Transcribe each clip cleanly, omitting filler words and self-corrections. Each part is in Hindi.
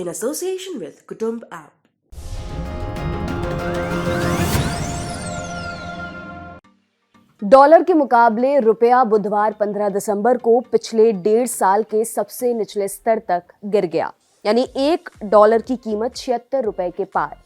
in association with Kutumb app. Dollar के मुकाबले रुपया बुधवार 15 दिसंबर को पिछले 1.5 साल के सबसे निचले स्तर तक गिर गया, यानी $1 की कीमत 76 रुपए के पार।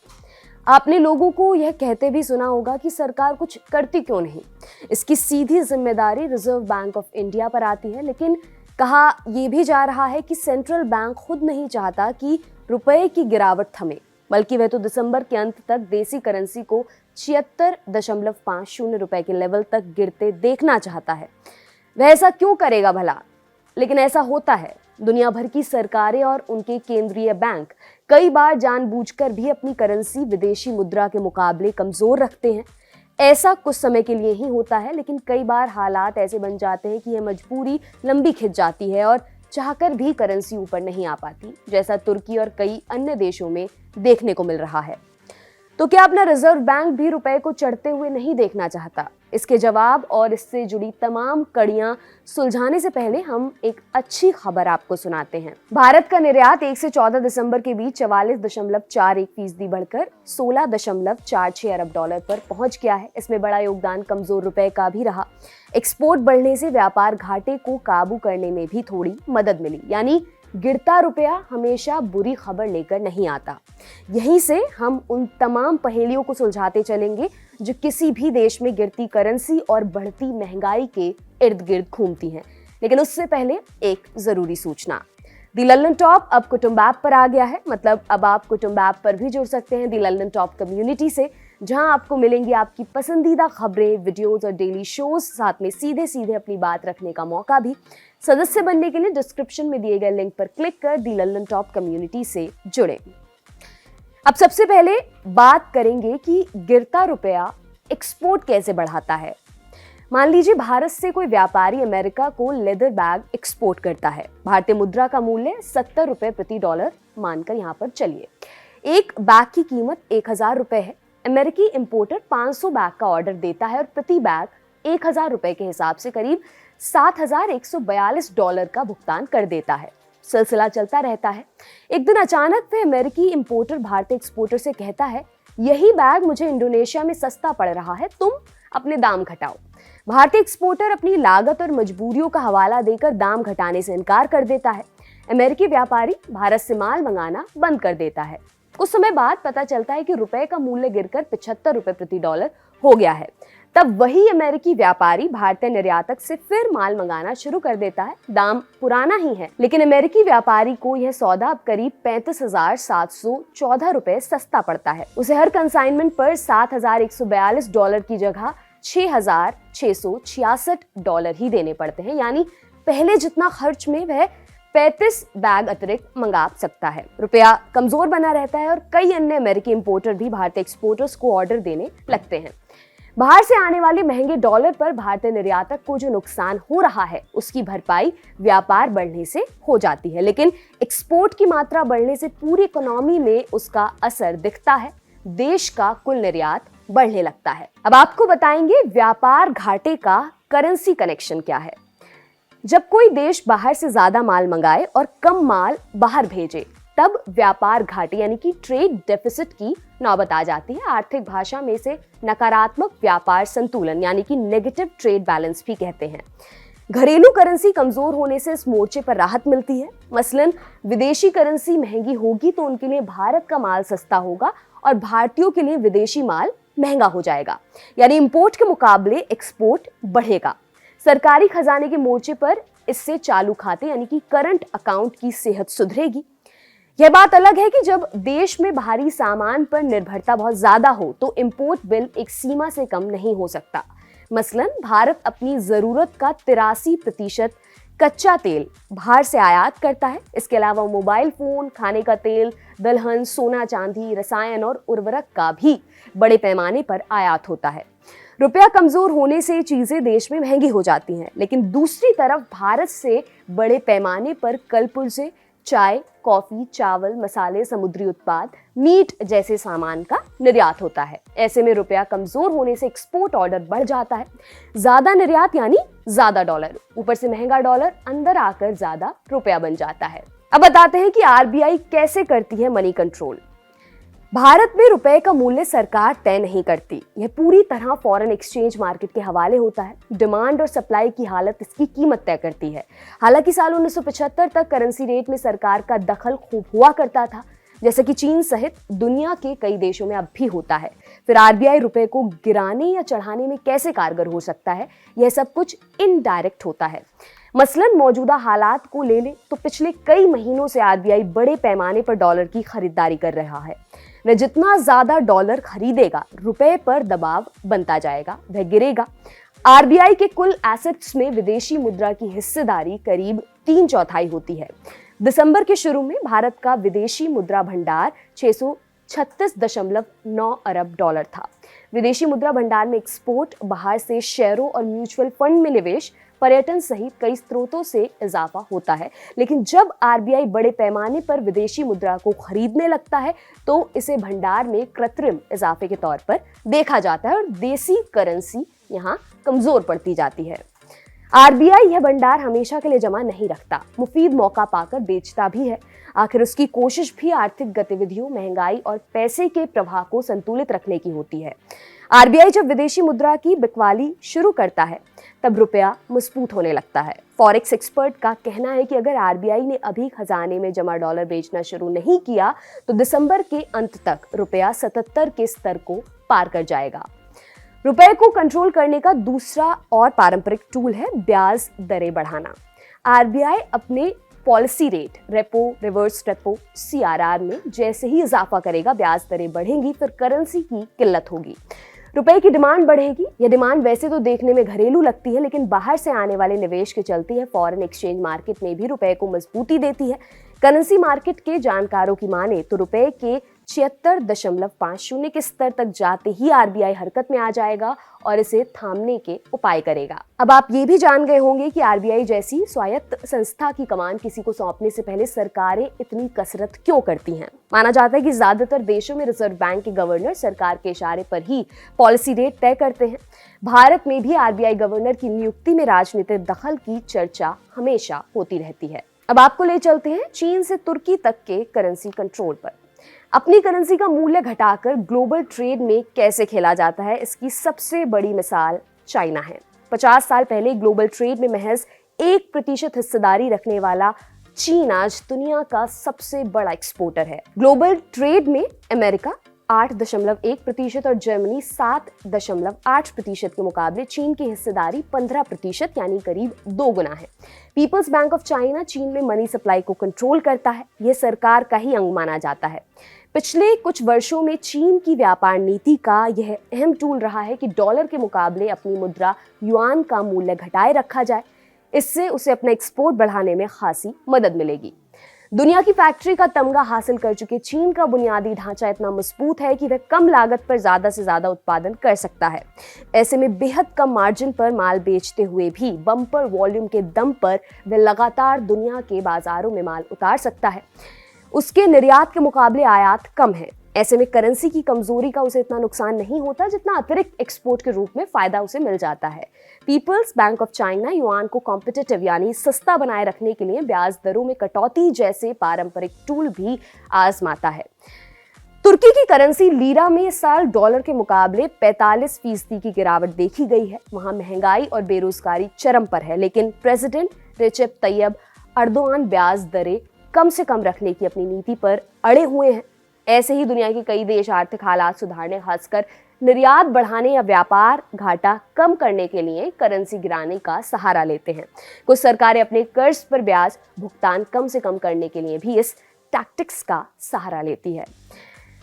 आपने लोगों को यह कहते भी सुना होगा कि सरकार कुछ करती क्यों नहीं। इसकी सीधी जिम्मेदारी रिजर्व बैंक ऑफ इंडिया पर आती है, लेकिन कहा यह भी जा रहा है कि सेंट्रल बैंक खुद नहीं चाहता कि रुपए की गिरावट थमे, बल्कि वह तो दिसंबर के अंत तक देसी करेंसी को 76.50 रुपए के लेवल तक गिरते देखना चाहता है। वह ऐसा क्यों करेगा भला? लेकिन ऐसा होता है। दुनिया भर की सरकारें और उनके केंद्रीय बैंक कई बार जानबूझकर भी अपनी करेंसी विदेशी मुद्रा के मुकाबले कमजोर रखते हैं। ऐसा कुछ समय के लिए ही होता है, लेकिन कई बार हालात ऐसे बन जाते हैं कि यह मजबूरी लंबी खिंच जाती है और चाहकर भी करेंसी ऊपर नहीं आ पाती, जैसा तुर्की और कई अन्य देशों में देखने को मिल रहा है। तो क्या अपना रिजर्व बैंक भी रुपए को चढ़ते हुए नहीं देखना चाहता? इसके जवाब और इससे जुड़ी तमाम कड़ियां सुलझाने से पहले हम एक अच्छी खबर आपको सुनाते हैं। भारत का निर्यात 1 से 14 दिसंबर के बीच 44.41% बढ़कर $16.46 अरब पर पहुंच गया है। इसमें बड़ा योगदान कमजोर रुपए का भी रहा। एक्सपोर्ट बढ़ने से व्यापार घाटे को काबू करने में भी थोड़ी मदद मिली, यानी गिरता रुपया हमेशा बुरी खबर लेकर नहीं आता। यहीं से हम उन तमाम पहेलियों को सुलझाते चलेंगे जो किसी भी देश में गिरती करेंसी और बढ़ती महंगाई के इर्द गिर्द घूमती हैं। लेकिन उससे पहले एक जरूरी सूचना। दी लल्लन टॉप अब कुटुंब ऐप पर आ गया है। मतलब अब आप कुटुंब ऐप पर भी जुड़ सकते हैं दी लल्लन टॉप कम्युनिटी से, जहां आपको मिलेंगी आपकी पसंदीदा खबरें, वीडियोस और डेली शोज, साथ में सीधे सीधे अपनी बात रखने का मौका भी। सदस्य बनने के लिए डिस्क्रिप्शन में दिए गए लिंक पर क्लिक कर दी लल्लन टॉप कम्युनिटी से जुड़ें। अब सबसे पहले बात करेंगे कि गिरता रुपया एक्सपोर्ट कैसे बढ़ाता है। मान लीजिए भारत से कोई व्यापारी अमेरिका को लेदर बैग एक्सपोर्ट करता है। भारतीय मुद्रा का मूल्य 70 रुपए प्रति डॉलर मानकर यहाँ पर चलिए। एक बैग की कीमत 1000 रुपए है। अमेरिकी इंपोर्टर 500 बैग का ऑर्डर देता है और प्रति बैग 1000 रुपए के हिसाब से करीब $7142 का भुगतान कर देता है। सिलसिला चलता रहता है। एक दिन अचानक वह अमेरिकी इंपोर्टर भारतीय एक्सपोर्टर से कहता है, यही बैग मुझे इंडोनेशिया में सस्ता पड़ रहा है, तुम अपने दाम घटाओ। भारतीय एक्सपोर्टर अपनी लागत और मजबूरियों का हवाला देकर दाम घटाने से इनकार कर देता है। अमेरिकी व्यापारी भारत से माल मंगाना बंद कर देता है। कुछ समय बाद पता चलता है कि रुपए का मूल्य गिरकर 75 रुपए प्रति डॉलर हो गया है। तब वही अमेरिकी व्यापारी भारतीय निर्यातक से फिर माल मंगाना शुरू कर देता है। दाम पुराना ही है, लेकिन अमेरिकी व्यापारी को यह सौदा अब करीब $35,714 रुपए सस्ता पड़ता है। उसे हर कंसाइनमेंट पर $7,142 की जगह $6,666 ही देने पड़ते हैं, यानी पहले जितना खर्च में वह 35 बैग अतिरिक्त मंगा सकता है। रुपया कमजोर बना रहता है और कई अन्य अमेरिकी इंपोर्टर भी भारतीय एक्सपोर्टर्स को ऑर्डर देने लगते हैं। बाहर से आने वाले महंगे डॉलर पर भारतीय निर्यातक को जो नुकसान हो रहा है, उसकी भरपाई व्यापार बढ़ने से हो जाती है, लेकिन एक्सपोर्ट की मात्रा बढ़ने से पूरी इकोनॉमी में उसका असर दिखता है। देश का कुल निर्यात बढ़ने लगता है। अब आपको बताएंगे व्यापार घाटे का करेंसी कनेक्शन क्या है। जब कोई देश बाहर से ज्यादा माल मंगाए और कम माल बाहर भेजे, तब व्यापार घाटे यानी कि ट्रेड डेफिसिट की नौबत आ जाती है। आर्थिक भाषा में इसे नकारात्मक व्यापार संतुलन यानी कि नेगेटिव ट्रेड बैलेंस भी कहते हैं। घरेलू करेंसी कमजोर होने से इस मोर्चे पर राहत मिलती है। मसलन विदेशी करेंसी महंगी होगी तो उनके लिए भारत का माल सस्ता होगा और भारतीयों के लिए विदेशी माल महंगा हो जाएगा, यानी इंपोर्ट के मुकाबले एक्सपोर्ट बढ़ेगा। सरकारी खजाने के मोर्चे पर इससे चालू खाते यानी कि करंट अकाउंट की सेहत सुधरेगी। यह बात अलग है कि जब देश में बाहरी सामान पर निर्भरता बहुत ज्यादा हो तो इंपोर्ट बिल एक सीमा से कम नहीं हो सकता। मसलन भारत अपनी जरूरत का 83% कच्चा तेल बाहर से आयात करता है। इसके अलावा मोबाइल फोन, खाने का तेल, दलहन, सोना चांदी, रसायन और उर्वरक का भी बड़े पैमाने पर आयात होता है। रुपया कमजोर होने से चीजें देश में महंगी हो जाती हैं, लेकिन दूसरी तरफ भारत से बड़े पैमाने पर कल पुर्जे, चाय, कॉफी, चावल, मसाले, समुद्री उत्पाद, मीट जैसे सामान का निर्यात होता है। ऐसे में रुपया कमजोर होने से एक्सपोर्ट ऑर्डर बढ़ जाता है। ज्यादा निर्यात यानी ज्यादा डॉलर, ऊपर से महंगा डॉलर अंदर आकर ज्यादा रुपया बन जाता है। अब बताते हैं कि आरबीआई कैसे करती है मनी कंट्रोल। भारत में रुपए का मूल्य सरकार तय नहीं करती, यह पूरी तरह फॉरेन एक्सचेंज मार्केट के हवाले होता है। डिमांड और सप्लाई की हालत इसकी कीमत तय करती है। हालांकि साल 1975 तक करेंसी रेट में सरकार का दखल खूब हुआ करता था, जैसे कि चीन सहित दुनिया के कई देशों में अब भी होता है। फिर आरबीआई रुपए को गिराने या चढ़ाने में कैसे कारगर हो सकता है, यह सब कुछ इनडायरेक्ट होता है। मसलन मौजूदा हालात को ले ले तो पिछले कई महीनों से आरबीआई बड़े पैमाने पर डॉलर की खरीदारी कर रहा है। वह जितना ज्यादा डॉलर खरीदेगा, रुपए पर दबाव बनता जाएगा, वह गिरेगा। आरबीआई के कुल एसेट्स में विदेशी मुद्रा की हिस्सेदारी करीब 3/4 होती है। दिसंबर के शुरू में भारत का विदेशी मुद्रा भंडार 636.9 अरब डॉलर था। विदेशी मुद्रा भंडार में एक्सपोर्ट, बाहर से शेयरों और म्यूचुअल फंड में निवेश, पर्यटन सहित कई स्रोतों से इजाफा होता है। लेकिन जब आरबीआई बड़े पैमाने पर विदेशी मुद्रा को खरीदने लगता है तो इसे भंडार में कृत्रिम इजाफे के तौर पर देखा जाता है और देसी करेंसी यहाँ कमजोर पड़ती जाती है। आरबीआई यह भंडार हमेशा के लिए जमा नहीं रखता, मुफीद मौका पाकर बेचता भी है। आखिर उसकी कोशिश भी आर्थिक गतिविधियों, महंगाई और पैसे के प्रवाह को संतुलित रखने की होती है। आरबीआई जब विदेशी मुद्रा की बिकवाली शुरू करता है तब रुपया मजबूत होने लगता है। फॉरेक्स एक्सपर्ट का कहना है कि अगर आरबीआई ने अभी खजाने में जमा डॉलर बेचना शुरू नहीं किया तो दिसंबर के अंत तक रुपया 77 के स्तर को पार कर जाएगा। रुपए को कंट्रोल करने का दूसरा और पारंपरिक टूल है ब्याज दरें बढ़ाना। आरबीआई अपने policy rate, repo, reverse repo, CRR में जैसे ही इजाफा करेगा, ब्याज दरें बढ़ेंगी, फिर करेंसी की किल्लत होगी, रुपए की डिमांड बढ़ेगी। यह डिमांड वैसे तो देखने में घरेलू लगती है, लेकिन बाहर से आने वाले निवेश के चलते है फॉरेन एक्सचेंज मार्केट में भी रुपए को मजबूती देती है। करेंसी मार्केट के जानकारों की माने तो रुपए के 76.50 के स्तर तक जाते ही आरबीआई हरकत में आ जाएगा और इसे थामने के उपाय करेगा। अब आप ये भी जान गए होंगे कि आरबीआई जैसी स्वायत्त संस्था की कमान किसी को सौंपने से पहले सरकारें इतनी कसरत क्यों करती हैं। माना जाता है कि ज्यादातर देशों में रिजर्व बैंक के गवर्नर सरकार के इशारे पर ही पॉलिसी रेट तय करते हैं। भारत में भी आरबीआई गवर्नर की नियुक्ति में राजनीतिक दखल की चर्चा हमेशा होती रहती है। अब आपको ले चलते हैं चीन से तुर्की तक के करेंसी कंट्रोल पर। अपनी करेंसी का मूल्य घटाकर ग्लोबल ट्रेड में कैसे खेला जाता है, इसकी सबसे बड़ी मिसाल चाइना है। 50 साल पहले ग्लोबल ट्रेड में महज 1% हिस्सेदारी रखने वाला चीन आज दुनिया का सबसे बड़ा एक्सपोर्टर है। ग्लोबल ट्रेड में अमेरिका 8.1% और जर्मनी 7.8% के मुकाबले चीन की हिस्सेदारी 15% यानी करीब 2 गुना है। पीपल्स बैंक ऑफ चाइना चीन में मनी सप्लाई को कंट्रोल करता है। यह सरकार का ही अंग माना जाता है। पिछले कुछ वर्षों में चीन की व्यापार नीति का यह अहम टूल रहा है कि डॉलर के मुकाबले अपनी मुद्रा युआन का मूल्य घटाए रखा जाए। इससे उसे अपना एक्सपोर्ट बढ़ाने में खासी मदद मिलेगी। दुनिया की फैक्ट्री का तमगा हासिल कर चुके चीन का बुनियादी ढांचा इतना मजबूत है कि वह कम लागत पर ज्यादा से ज्यादा उत्पादन कर सकता है। ऐसे में बेहद कम मार्जिन पर माल बेचते हुए भी बम्पर वॉल्यूम के दम पर वह लगातार दुनिया के बाजारों में माल उतार सकता है। उसके निर्यात के मुकाबले आयात कम है। ऐसे में करेंसी की कमजोरी का उसे इतना नुकसान नहीं होता जितना अतिरिक्त एक्सपोर्ट के रूप में फायदा उसे मिल जाता है। People's Bank of China yuan को कॉम्पिटिटिव यानी सस्ता बनाए रखने के लिए ब्याज दरों में कटौती जैसे पारंपरिक टूल भी आजमाता है। तुर्की की करेंसी लीरा में इस साल डॉलर के मुकाबले 45% की गिरावट देखी गई है। वहां महंगाई और बेरोजगारी चरम पर है, लेकिन प्रेसिडेंट रेसेप तैयब अर्दोआन ब्याज दरें कम से कम रखने की अपनी नीति पर अड़े हुए हैं। ऐसे ही दुनिया के कई देश आर्थिक हालात सुधारने, खासकर निर्यात बढ़ाने या व्यापार घाटा कम करने के लिए करेंसी गिराने का सहारा लेते हैं। कुछ सरकारें अपने कर्ज पर ब्याज भुगतान कम से कम करने के लिए भी इस टैक्टिक्स का सहारा लेती है।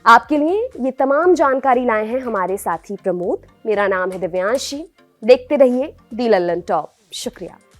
आपके लिए ये तमाम जानकारी लाए हैं हमारे साथी प्रमोद। मेरा नाम है दिव्यांशी। देखते रहिए दी लल्लन टॉप। शुक्रिया।